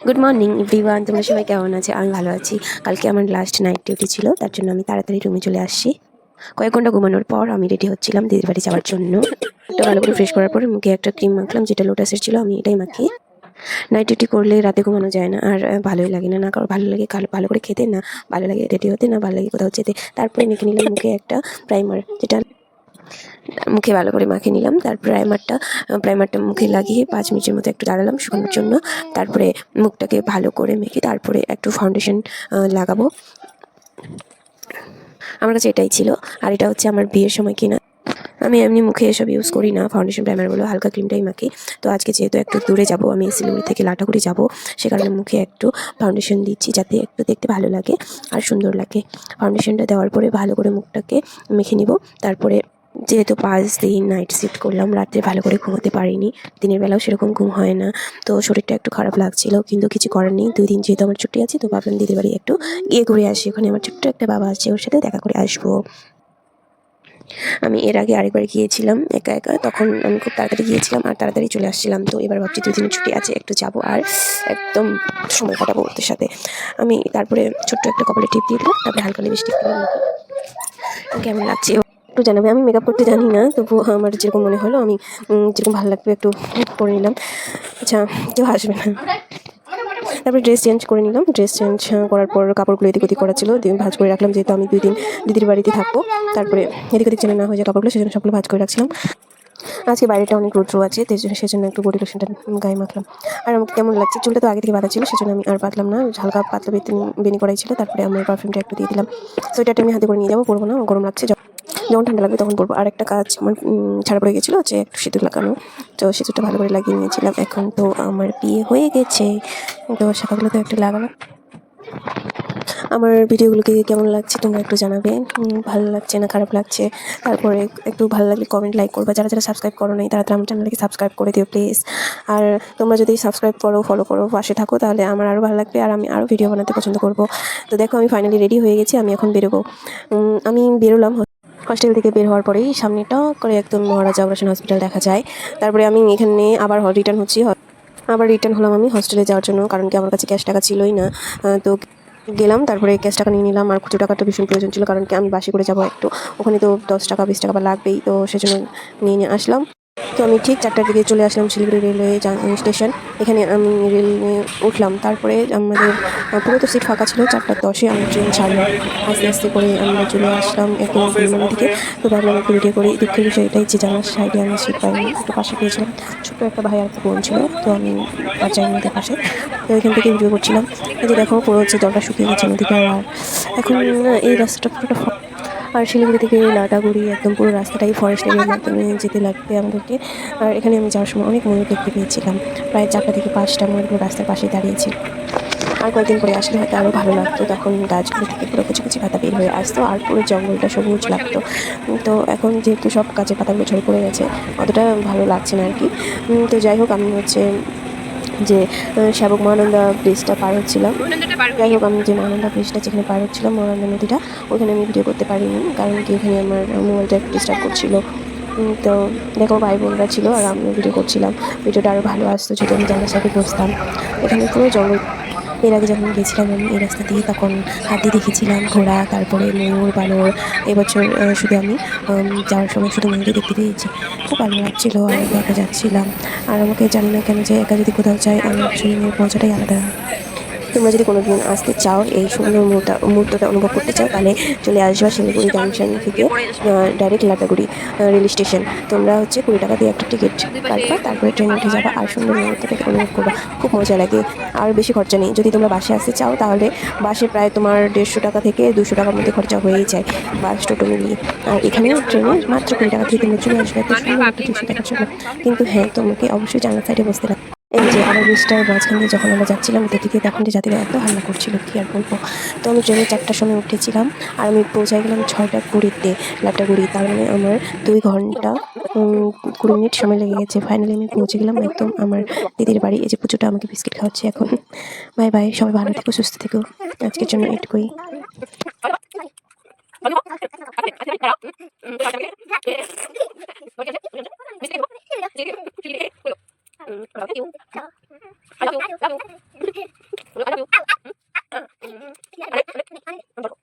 Good morning everyone, তোমরা সবাই কেমন আছে? আমি ভালো আছি। কালকে আমার লাস্ট নাইট ডিউটি ছিল, তার জন্য আমি তাড়াতাড়ি রুমে চলে আসছি। কয়েক ঘন্টা ঘুমানোর পর আমি রেডি হচ্ছিলাম দিদির বাড়ি যাওয়ার জন্য। একটা ভালো করে ফ্রেশ করার পরে মুখে একটা ক্রিম মাখলাম, যেটা লোটাসের ছিল। আমি এটাই মাখি। নাইট ডিউটি করলে রাতে ঘুমানো যায় না, আর ভালোই লাগে না। না কারো ভালো লাগে ভালো করে খেতে, না ভালো লাগে রেডি হতে, না ভালো লাগে কোথাও যেতে। তারপরে মেখে নিলাম মুখে একটা প্রাইমার, যেটা মুখে ভালো করে মাখিয়ে নিলাম। তারপর প্রাইমারটা মুখে লাগিয়ে 5 মিনিটের মতো একটু দাঁড়ালাম শুকানোর জন্য। তারপরে মুখটাকে ভালো করে মেখে তারপরে একটু ফাউন্ডেশন লাগাবো। আমার কাছে এটাই ছিল। আর এটা হচ্ছে আমার বিয়ের সময় কিনা। আমি এমনি মুখে এসব ইউজ করি না, ফাউন্ডেশন প্রাইমারগুলো হালকা ক্রিমটাই মাখি। তো আজকে যেহেতু একটু দূরে যাব, আমি শিলিগুড়ি থেকে লাটাগুড়ি যাব, সে কারণে মুখে একটু ফাউন্ডেশন দিচ্ছি, যাতে একটু দেখতে ভালো লাগে আর সুন্দর লাগে। ফাউন্ডেশনটা দেওয়ার পরে ভালো করে মুখটাকে মেখে নিব। তারপরে যেহেতু 5 দিন নাইট শিফট করলাম, রাত্রে ভালো করে ঘুমোতে পারিনি, দিনের বেলাও সেরকম ঘুম হয় না, তো শরীরটা একটু খারাপ লাগছিল। কিন্তু কিছু করার নেই, 2 দিন যেহেতু আমার ছুটি আছে, তো ভাবলাম দিদির বাড়ি একটু গিয়ে ঘুরে আসি। ওখানে আমার ছোট্ট একটা বাবা আছে, ওর সাথে দেখা করে আসবো। আমি এর আগে আরেকবার গিয়েছিলাম একা একা, তখন আমি খুব তাড়াতাড়ি গিয়েছিলাম আর তাড়াতাড়ি চলে আসছিলাম। তো এবার ভাবছি 2 দিনের ছুটি আছে, একটু যাবো আর একদম সময় কাটাবো ওদের সাথে। আমি তারপরে ছোট্ট একটা কপালে টিপ দিয়ে দিলাম, তারপরে হালকা লিপস্টিক দিলাম। কেমন লাগছে একটু জানাবে। আমি মেকআপ করতে জানি না, তবুও আমার যেরকম মনে হলো, আমি যেরকম ভালো লাগবে একটু করে নিলাম। আচ্ছা, কেউ আসবে না। তারপরে ড্রেস চেঞ্জ করে নিলাম। ড্রেস চেঞ্জ করার পর কাপড়গুলো এদিক ওদিক করা ছিল, দিয়ে ভাঁজ করে রাখলাম, যেহেতু আমি 2 দিন দিদির বাড়িতে থাকবো। তারপরে এদিক ওদিক যেন না হয়ে যায় কাপড়গুলো, সেজন্য সবগুলো ভাঁজ করে রাখছিলাম। আজকে বাইরেটা অনেক রৌদ্র আছে, সেজন্য একটু বডি লোশনটা গায়ে মাখলাম। আর আমাকে কেমন লাগছে, চুলটা তো আগে থেকে বাঁধা ছিল, সেজন্য আমি আর বাঁধলাম না, হালকা পাতলা বেনি করাই ছিল। তারপরে আমার পারফিউমটা একটু দিয়ে দিলাম। সোয়েটারটা আমি হাতে করে নিয়ে যাবো, পরবো না, গরম লাগছে। যখন ঠান্ডা লাগবে তখন পরবো। আর একটা কাজ আমার ছাড়া পড়ে গেছিলো, যে একটু সিঁদুর লাগানো, তো সিঁদুরটা ভালো করে লাগিয়ে নিয়েছিলাম। এখন তো আমার বিয়ে হয়ে গেছে, তো শাখাগুলো তো একটু লাগালাম। আমার ভিডিওগুলোকে কেমন লাগছে তোমরা একটু জানাবে, ভালো লাগছে না খারাপ লাগছে। তারপরে একটু ভালো লাগলে কমেন্ট, লাইক করবা। যারা যারা সাবস্ক্রাইব করো নাই, তারা আমার চ্যানেলকে সাবস্ক্রাইব করে দিও প্লিজ। আর তোমরা যদি সাবস্ক্রাইব করো, ফলো করো, পাশে থাকো, তাহলে আমার আরও ভালো লাগবে আর আমি আরও ভিডিও বানাতে পছন্দ করব। তো দেখো, আমি ফাইনালি রেডি হয়ে গেছি, আমি এখন বেরোবো। আমি বেরোলাম। হস্টেল থেকে বের হওয়ার পরেই সামনেটা করে একদম মহারাজা অপারেশন হসপিটাল দেখা যায়। তারপরে আমি এখানে আবার রিটার্ন হলাম আমি হস্টেলে যাওয়ার জন্য, কারণ কি আমার কাছে ক্যাশ টাকা ছিলই না। তো গেলাম, তারপরে ক্যাশ টাকা নিয়ে নিলাম। আর খুচরো টাকাটা ভীষণ প্রয়োজন ছিল, কারণ কি আমি বাসে করে যাবো একটু, ওখানে তো 10 টাকা 20 টাকা বা লাগবেই, তো সেজন্য নিয়ে আসলাম। তো আমি ঠিক 4টার দিকে চলে আসলাম শিলিগুড়ি রেলওয়ে স্টেশন। এখানে আমি রেলে উঠলাম। তারপরে আমাদের পুরো তো সিট ফাঁকা ছিল। 4টা 10-এ আমি ট্রেন ছাড়লাম। আস্তে আস্তে করে আমরা চলে আসলাম একদম বিমানের দিকে। তো ভাবলাম একটু ভিডিও করি। দুঃখের বিষয় এটাই যে জানার সাইডে আমি সিট পাইনি, একটু পাশে পেয়েছিলাম। ছোট্ট একটা ভাই আর একটা বোন ছিল, তো আমি আর যাইনি ওদের পাশে। তো এখান থেকে ভিডিও করছিলাম। এই যে দেখো, পুরো হচ্ছে জলটা শুকিয়ে গেছে নদীটা। আর এখন এই রাস্তাটা পুরোটা আর শিলিগুড়ি থেকে লাটাগুড়ি একদম পুরো রাস্তাটাই ফরেস্ট এরিয়ার মাধ্যমে যেতে লাগবে আমাদেরকে। আর এখানে আমি যাওয়ার সময় অনেক ময়ূর দেখতে পেয়েছিলাম, প্রায় 4টা থেকে 5টা ময়ূরগুলো রাস্তার পাশে দাঁড়িয়েছিল। আর কয়েকদিন পরে আসলে হয়তো আরও ভালো লাগতো, তখন গাছগুলো থেকে পুরো কুচি কুচি পাতা বের হয়ে আসতো আর পুরো জঙ্গলটা সবুজ লাগতো। তো এখন যেহেতু সব গাছের পাতাগুলো ঝরে পড়ে গেছে, অতটা ভালো লাগছে না আর কি। তো যাই হোক, আমি হচ্ছে যে শাবক মহানন্দা ব্রিজটা পার হচ্ছিলাম। যাই হোক, আমি যে মহানন্দা ব্রিজটা যেখানে পার হচ্ছিলাম, মহানন্দা নদীটা, ওখানে আমি ভিডিও করতে পারিনি, কারণ কি ওখানে আমার মোবাইলটা একটু ডিস্টার্ব করছিল। তো দেখো, ভাই বোনরা ছিল আর আমিও ভিডিও করছিলাম। ভিডিওটা আরও ভালো আসতো যদি আমি জানলার সাথে বসতাম। এখানে পুরো জঙ্গল। এর আগে যখন গেছিলাম আমি এই রাস্তা দিয়ে, তখন হাতি দেখেছিলাম, ঘোড়া, তারপরে ময়ূর, বানর। এবছর শুধু আমি যাওয়ার সময় শুধু ময়ূরই দেখতে পেয়েছি। খুব ভালো লাগছিল আর একা একা যাচ্ছিলাম। আর আমাকে জানি না কেন যে একা যদি কোথাও যাই, আমার ট্রেনের মজাটাই আলাদা। তোমরা যদি কোনোদিন আসতে চাও, এই সুন্দর মুহূর্তটা অনুভব করতে চাও, তাহলে চলে আসবা শিলিগুড়ি জাংশন থেকে ডাইরেক্ট লাটাগুড়ি রেল স্টেশন। তোমরা হচ্ছে 20 টাকা দিয়ে একটা টিকিট কাটবা, তারপরে ট্রেনে উঠে যাবা আর সুন্দর মুহূর্তটাকে অনুভব করবা। খুব মজা লাগে আর বেশি খরচা নেই। যদি তোমরা বাসে আসতে চাও, তাহলে বাসে প্রায় তোমার 150 টাকা থেকে 200 টাকার মধ্যে খরচা হয়েই যায়, বাস টোটো মিলিয়ে। আর এখানে ট্রেনে মাত্র 20 টাকা দিয়ে তোমরা চলে আসবে এত সুন্দর একটা দৃশ্য দেখার জন্য। কিন্তু হ্যাঁ, তোমাকে অবশ্যই জানলার সাইডে বসতে লাগবে। এই যে আবার ব্রিজটার মাঝখান দিয়ে যখন আমরা যাচ্ছিলাম, দিকে তখন যে যাত্রীরা এত হাল্লা করছিল, কি আর বলবো। তো আমি ট্রেনে 4টার সময় উঠেছিলাম, আর আমি পৌঁছায় গেলাম 6টা 20-তে লাটাগুড়ি। তার মানে আমার 2 ঘন্টা 20 মিনিট সময় লেগে গেছে। ফাইনালি আমি পৌঁছে গেলাম একদম আমার দিদির বাড়ি। এই যে পুচুটা আমাকে বিস্কিট খাওয়াচ্ছে এখন। বাই বাই, সবাই ভালো থেকো, সুস্থ থেকো। আজকের জন্য এটুকুই। Love you. Ano?